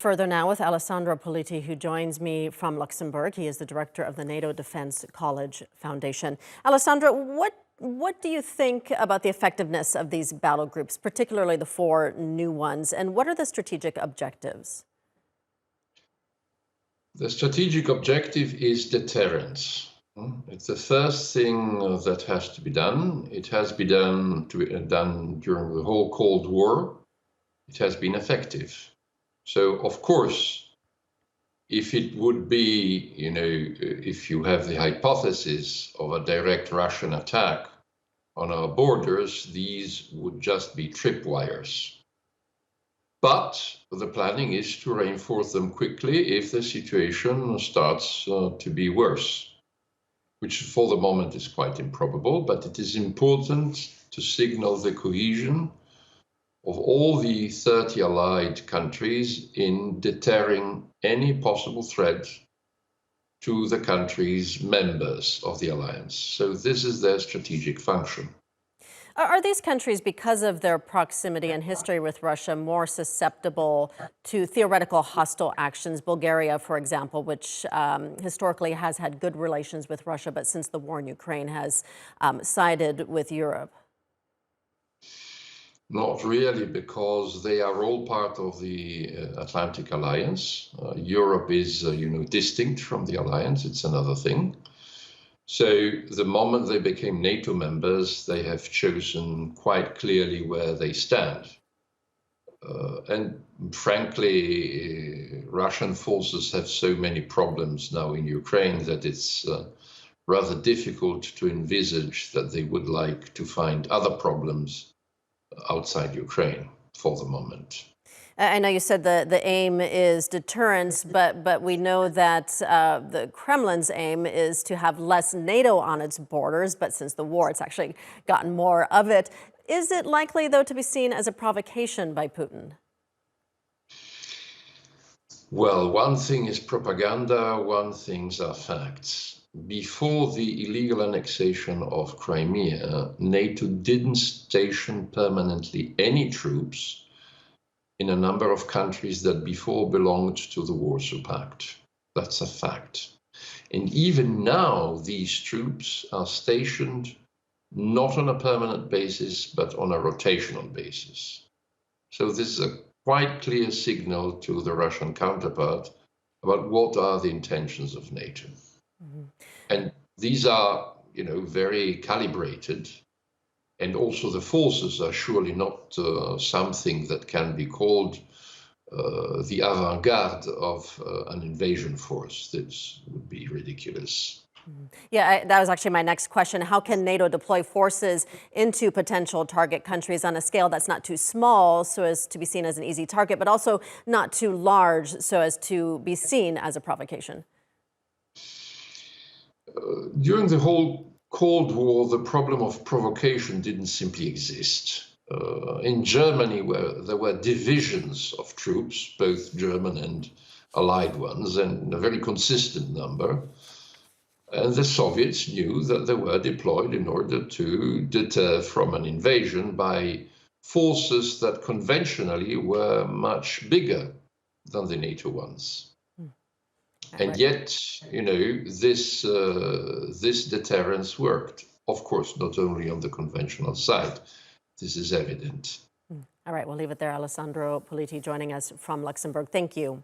further now with Alessandro Politi, who joins me from Luxembourg. He is the director of the NATO Defense College Foundation. Alessandro, what do you think about the effectiveness of these battle groups, particularly the 4 new ones, and what are the strategic objectives? The strategic objective is deterrence. It's the first thing that has to be done. It has been done during the whole Cold War. It has been effective. So, of course, if it would be, if you have the hypothesis of a direct Russian attack on our borders, these would just be tripwires. But the planning is to reinforce them quickly if the situation starts to be worse, which for the moment is quite improbable, but it is important to signal the cohesion of all the 30 allied countries in deterring any possible threat to the countries members of the alliance. So this is their strategic function. Are these countries, because of their proximity and history with Russia, more susceptible to theoretical hostile actions? Bulgaria, for example, which historically has had good relations with Russia, but since the war in Ukraine has sided with Europe. Not really, because they are all part of the Atlantic Alliance. Europe is, distinct from the alliance. It's another thing. So the moment they became NATO members, they have chosen quite clearly where they stand. And frankly, Russian forces have so many problems now in Ukraine that it's rather difficult to envisage that they would like to find other problems outside Ukraine for the moment. I know you said the aim is deterrence, but we know that the Kremlin's aim is to have less NATO on its borders, but since the war, it's actually gotten more of it. Is it likely, though, to be seen as a provocation by Putin? Well, one thing is propaganda, one thing are facts. Before the illegal annexation of Crimea, NATO didn't station permanently any troops in a number of countries that before belonged to the Warsaw Pact. That's a fact. And even now, these troops are stationed not on a permanent basis, but on a rotational basis. So this is a quite clear signal to the Russian counterpart about what are the intentions of NATO. Mm-hmm. And these are, very calibrated. And also the forces are surely not something that can be called the avant-garde of an invasion force. This would be ridiculous. Yeah, that was actually my next question. How can NATO deploy forces into potential target countries on a scale that's not too small so as to be seen as an easy target, but also not too large so as to be seen as a provocation? During the whole Cold War, the problem of provocation didn't simply exist. In Germany, where there were divisions of troops, both German and Allied ones, and a very consistent number, and the Soviets knew that they were deployed in order to deter from an invasion by forces that conventionally were much bigger than the NATO ones. And yet, this deterrence worked. Of course, not only on the conventional side. This is evident. All right, we'll leave it there. Alessandro Politi joining us from Luxembourg. Thank you.